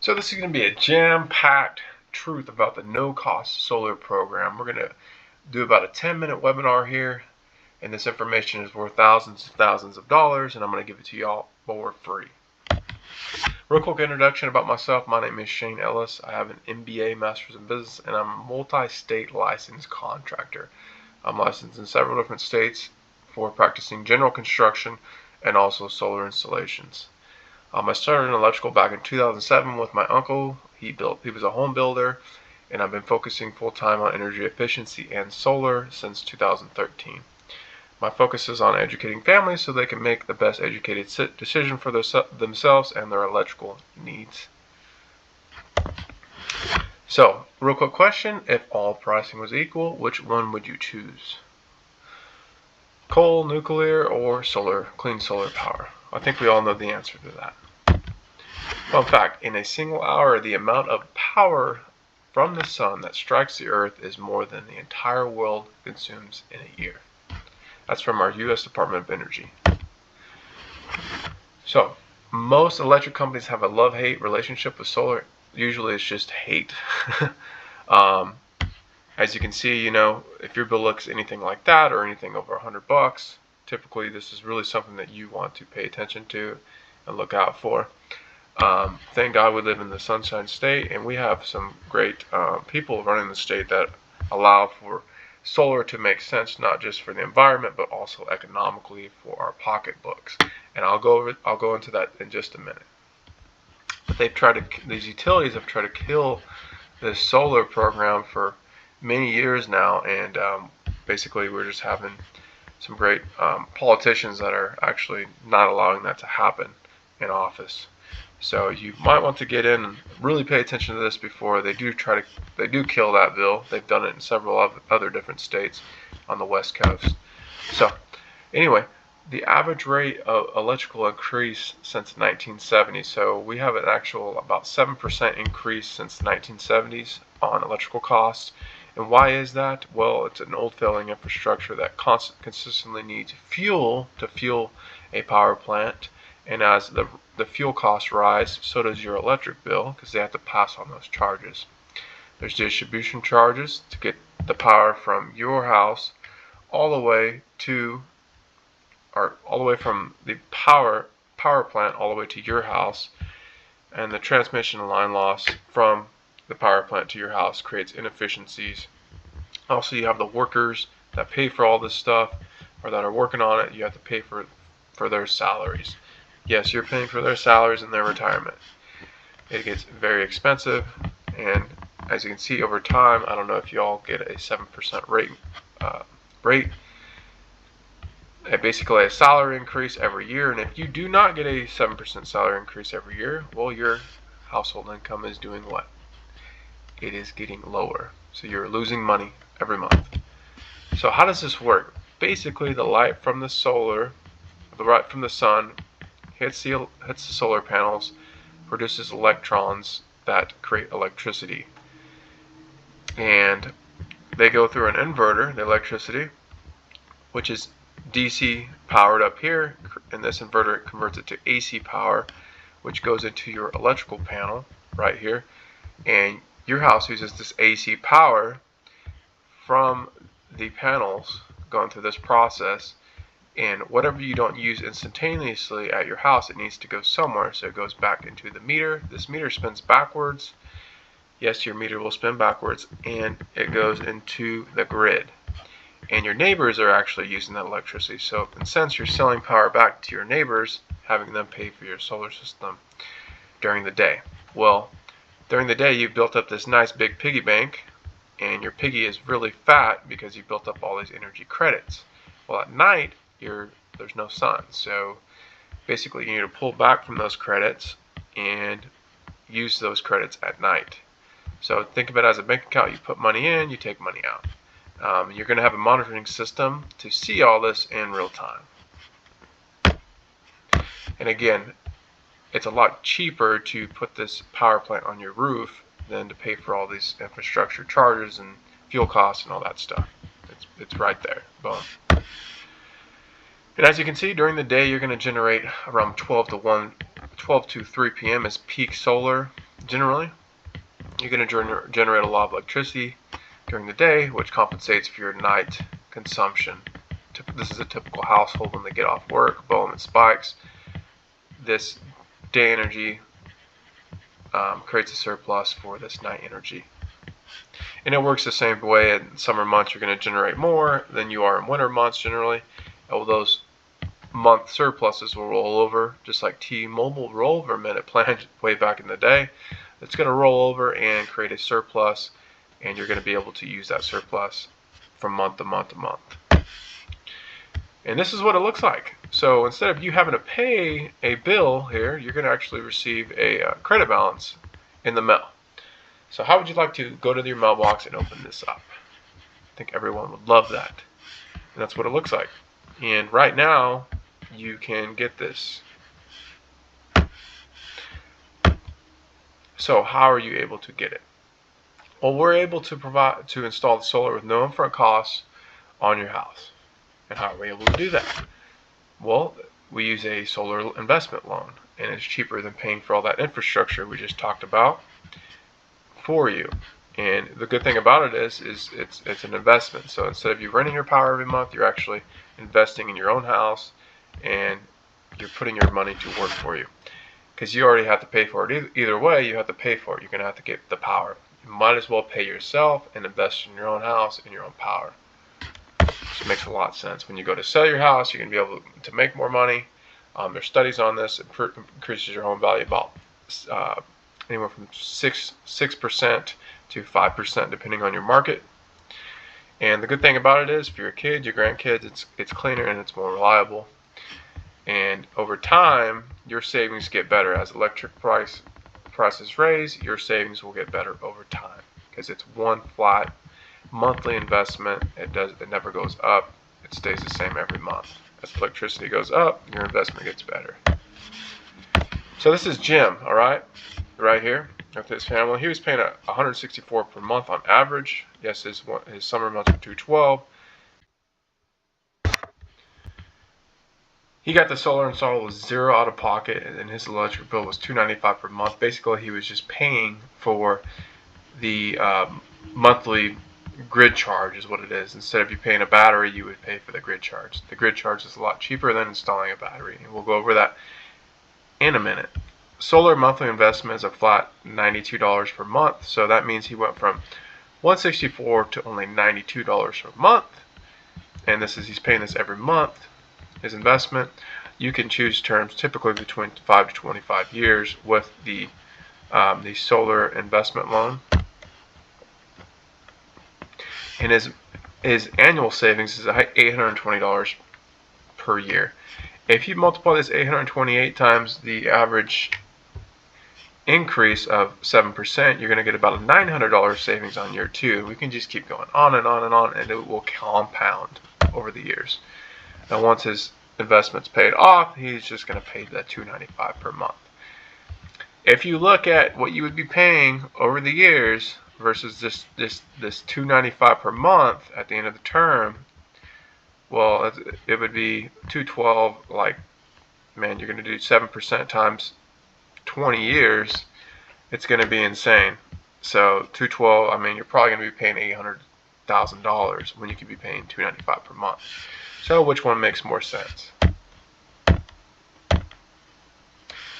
So this is going to be a jam-packed truth about the no-cost solar program. We're going to do about a 10-minute webinar here, and this information is worth thousands and thousands of dollars, and I'm going to give it to y'all for free. Real quick introduction about myself. My name is Shane Ellis. I have an MBA, Master's in Business, and I'm a multi-state licensed contractor. I'm licensed in several different states for practicing general construction and also solar installations. I started in electrical back in 2007 with my uncle. He was a home builder, and I've been focusing full-time on energy efficiency and solar since 2013. My focus is on educating families so they can make the best educated decision for themselves and their electrical needs. So, real quick question, if all pricing was equal, which one would you choose? Coal, nuclear, or solar, clean solar power? I think we all know the answer to that. Fun fact, in a single hour, the amount of power from the sun that strikes the earth is more than the entire world consumes in a year. That's from our U.S. Department of Energy. So, most electric companies have a love-hate relationship with solar. Usually it's just hate. As you can see, if your bill looks anything like that or anything over $100, typically this is really something that you want to pay attention to and look out for. Thank God we live in the Sunshine State, and we have some great people running the state that allow for solar to make sense, not just for the environment, but also economically for our pocketbooks. And I'll go into that in just a minute. But these utilities have tried to kill this solar program for many years now, and basically we're just having some great politicians that are actually not allowing that to happen in office. So you might want to get in and really pay attention to this before they do kill that bill. They've done it in several other different states on the West Coast. So anyway, the average rate of electrical increase since 1970. So we have an actual about 7% increase since the 1970s on electrical costs. And why is that? Well, it's an old failing infrastructure that consistently needs fuel to fuel a power plant. And as the fuel costs rise, so does your electric bill, because they have to pass on those charges. There's distribution charges to get the power from your house all the way from the power plant all the way to your house, and the transmission line loss from the power plant to your house creates inefficiencies. Also, you have the workers that pay for all this stuff, or that are working on it. You have to pay for their salaries. Yes, you're paying for their salaries and their retirement. It gets very expensive, and as you can see over time, I don't know if you all get a 7% rate. Basically a salary increase every year, and if you do not get a 7% salary increase every year, well, your household income is doing what? It is getting lower. So you're losing money every month. So how does this work? Basically, the light from the sun hits the solar panels, produces electrons that create electricity, and they go through an inverter, the electricity, which is DC powered up here, and this inverter converts it to AC power, which goes into your electrical panel right here, and your house uses this AC power from the panels going through this process. And whatever you don't use instantaneously at your house, it needs to go somewhere, so it goes back into the meter. This meter spins backwards. Yes, your meter will spin backwards, and it goes into the grid. And your neighbors are actually using that electricity. So in a sense, you're selling power back to your neighbors, having them pay for your solar system during the day. Well, during the day, you've built up this nice big piggy bank, and your piggy is really fat because you built up all these energy credits. Well, at night, there's no sun, so basically you need to pull back from those credits and use those credits at night. So think of it as a bank account. You put money in, you take money out. You're going to have a monitoring system to see all this in real time. And again, it's a lot cheaper to put this power plant on your roof than to pay for all these infrastructure charges and fuel costs and all that stuff. It's right there. Boom. And as you can see, during the day, you're going to generate around 12 to 3 p.m. is peak solar. generally, you're going to generate a lot of electricity during the day, which compensates for your night consumption. This is a typical household when they get off work, Bowman spikes. This day energy creates a surplus for this night energy. And it works the same way. In summer months, you're going to generate more than you are in winter months generally. All those month surpluses will roll over, just like T-Mobile rollover minute plan way back in the day. It's going to roll over and create a surplus, and you're going to be able to use that surplus from month to month to month. And this is what it looks like. So instead of you having to pay a bill here, you're going to actually receive a credit balance in the mail. So how would you like to go to your mailbox and open this up? I think everyone would love that. And that's what it looks like. And right now, you can get this. So how are you able to get it? Well, we're able to install the solar with no upfront costs on your house. And how are we able to do that? Well, we use a solar investment loan, and it's cheaper than paying for all that infrastructure we just talked about for you. And the good thing about it is it's an investment. So instead of you renting your power every month, you're actually investing in your own house, and you're putting your money to work for you. Because you already have to pay for it. Either way, you have to pay for it. You're going to have to get the power. You might as well pay yourself and invest in your own house and your own power. Which makes a lot of sense. When you go to sell your house, you're going to be able to make more money. There's studies on this. It increases your home value about anywhere from 6% to 5%, depending on your market. And the good thing about it is, for your kids, your grandkids, it's cleaner and it's more reliable. And over time, your savings get better. As electric prices raise, your savings will get better over time, because it's one flat monthly investment. It never goes up. It stays the same every month. As electricity goes up, your investment gets better. So this is Jim, all right here with his family. He was paying $164 per month on average. Yes, his summer months were $212. He got the solar installed with zero out of pocket, and his electric bill was $295 per month. Basically, he was just paying for the monthly grid charge is what it is. Instead of you paying a battery, you would pay for the grid charge. The grid charge is a lot cheaper than installing a battery, and we'll go over that in a minute. Solar monthly investment is a flat $92 per month, so that means he went from $164 to only $92 per month, and he's paying this every month. His investment, you can choose terms typically between 5 to 25 years with the solar investment loan. And his annual savings is $820 per year. If you multiply this 828 times the average increase of 7%, you're going to get about a $900 savings on year 2. We can just keep going on and on and on, and it will compound over the years. Now, once his investment's paid off, he's just going to pay that $295 per month. If you look at what you would be paying over the years versus this $295 per month at the end of the term, well, it would be $212. Like, man, you're going to do 7% times 20 years. It's going to be insane. So $212, I mean, you're probably going to be paying $800,000 when you could be paying $295 per month. So which one makes more sense?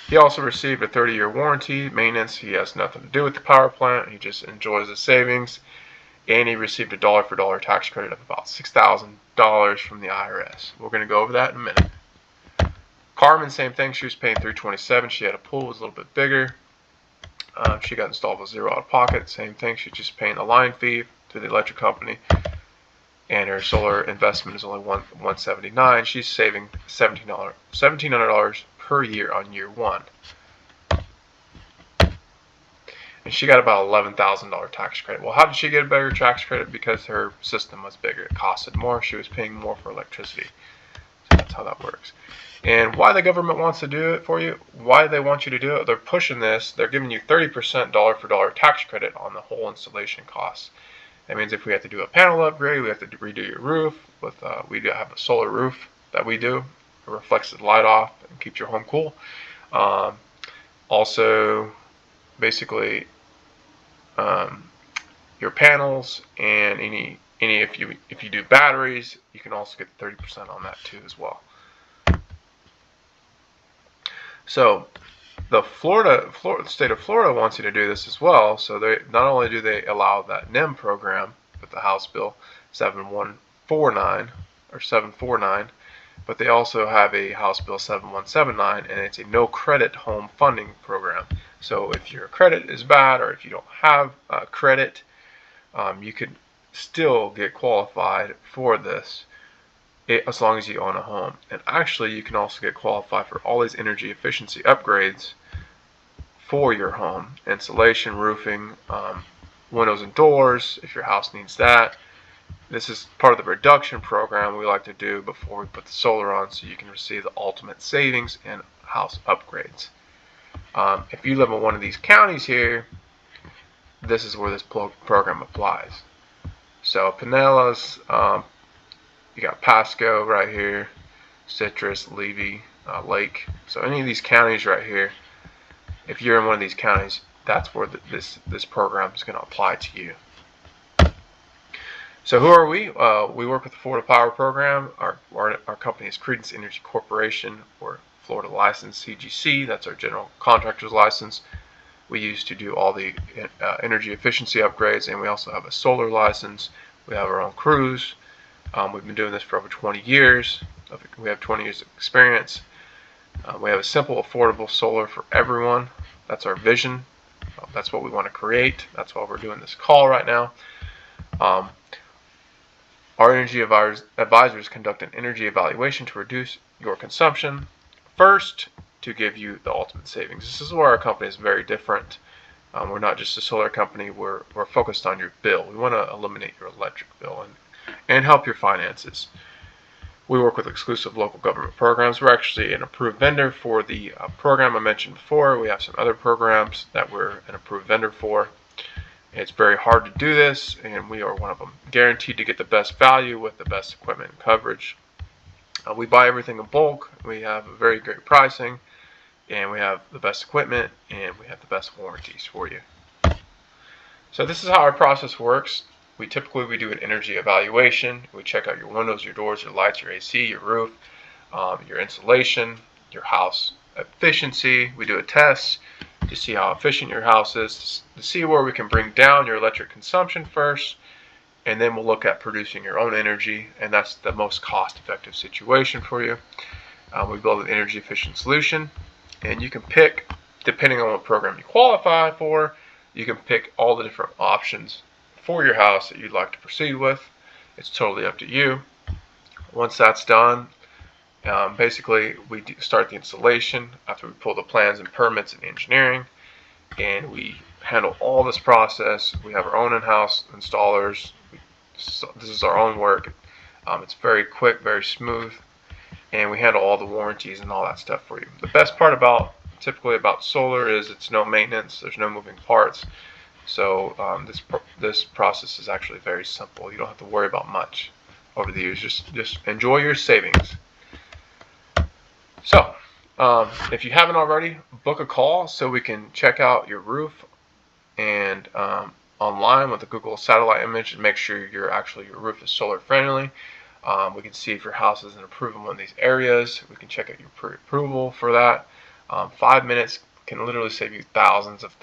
He also received a 30-year warranty. Maintenance, he has nothing to do with the power plant. He just enjoys the savings. And he received a dollar-for-dollar tax credit of about $6,000 from the IRS. We're going to go over that in a minute. Carmen, same thing. She was paying $327. She had a pool, was a little bit bigger. She got installed with zero out of pocket. Same thing. She's just paying the line fee to the electric company. And her solar investment is only $179. She's saving $1,700 per year on year 1. And she got about $11,000 tax credit. Well, how did she get a bigger tax credit? Because her system was bigger. It costed more. She was paying more for electricity. So that's how that works. And why the government wants to do it for you, why they want you to do it, they're pushing this. They're giving you 30% dollar-for-dollar tax credit on the whole installation costs. That means if we have to do a panel upgrade, we have to redo your roof. We do have a solar roof that we do. It reflects the light off and keeps your home cool. Also, basically your panels, and any if you do batteries, you can also get 30% on that too as well. So the state of Florida wants you to do this as well. So they not only do they allow that NEM program with the House Bill 749, but they also have a House Bill 7179, and it's a no credit home funding program. So if your credit is bad, or if you don't have credit, you could still get qualified for this as long as you own a home. And actually, you can also get qualified for all these energy efficiency upgrades for your home: insulation, roofing, windows and doors if your house needs that. This is part of the reduction program we like to do before we put the solar on, so you can receive the ultimate savings and house upgrades. If you live in one of these counties here, this is where this program applies. So Pinellas, you got Pasco right here, Citrus, Levy, Lake. So any of these counties right here, if you're in one of these counties, that's where this program is going to apply to you. So who are we? We work with the Florida Power Program. Our company is Credence Energy Corporation. We're Florida licensed CGC. That's our general contractor's license. We use to do all the energy efficiency upgrades, and we also have a solar license. We have our own crews. We've been doing this for over 20 years. We have 20 years of experience. We have a simple, affordable solar for everyone. That's our vision. That's what we want to create. That's why we're doing this call right now. Our energy advisors conduct an energy evaluation to reduce your consumption first, to give you the ultimate savings. This is where our company is very different. We're not just a solar company. We're focused on your bill. We want to eliminate your electric bill and help your finances. We work with exclusive local government programs. We're actually an approved vendor for the program I mentioned before. We have some other programs that we're an approved vendor for. It's very hard to do this, and we are one of them. Guaranteed to get the best value with the best equipment and coverage. We buy everything in bulk. We have a very great pricing, and we have the best equipment, and we have the best warranties for you. So this is how our process works. We typically do an energy evaluation. We check out your windows, your doors, your lights, your AC, your roof, your insulation, your house efficiency. We do a test to see how efficient your house is, to see where we can bring down your electric consumption first, and then we'll look at producing your own energy, and that's the most cost-effective situation for you. We build an energy efficient solution, and you can pick, depending on what program you qualify for, you can pick all the different options for your house that you'd like to proceed with. It's totally up to you. Once that's done, basically we start the installation after we pull the plans and permits and engineering, and we handle all this process. We have our own in-house installers. This is our own work. It's very quick, very smooth, and we handle all the warranties and all that stuff for you. The best part typically about solar is it's no maintenance. There's no moving parts. So this process is actually very simple. You don't have to worry about much over the years. Just enjoy your savings. So if you haven't already, book a call so we can check out your roof and online with a Google satellite image and make sure your roof is solar friendly. We can see if your house is an approved in one of these areas. We can check out your pre-approval for that. 5 minutes can literally save you thousands of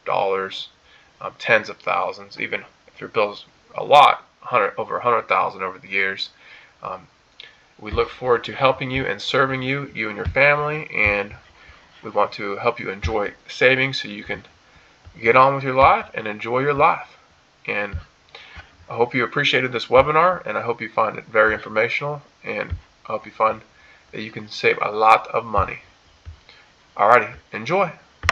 dollars, tens of thousands, even if your bill's a lot, over 100,000 over the years. We look forward to helping you and serving you and your family, and we want to help you enjoy savings so you can get on with your life and enjoy your life. And I hope you appreciated this webinar, and I hope you find it very informational, and I hope you find that you can save a lot of money. Alrighty, enjoy.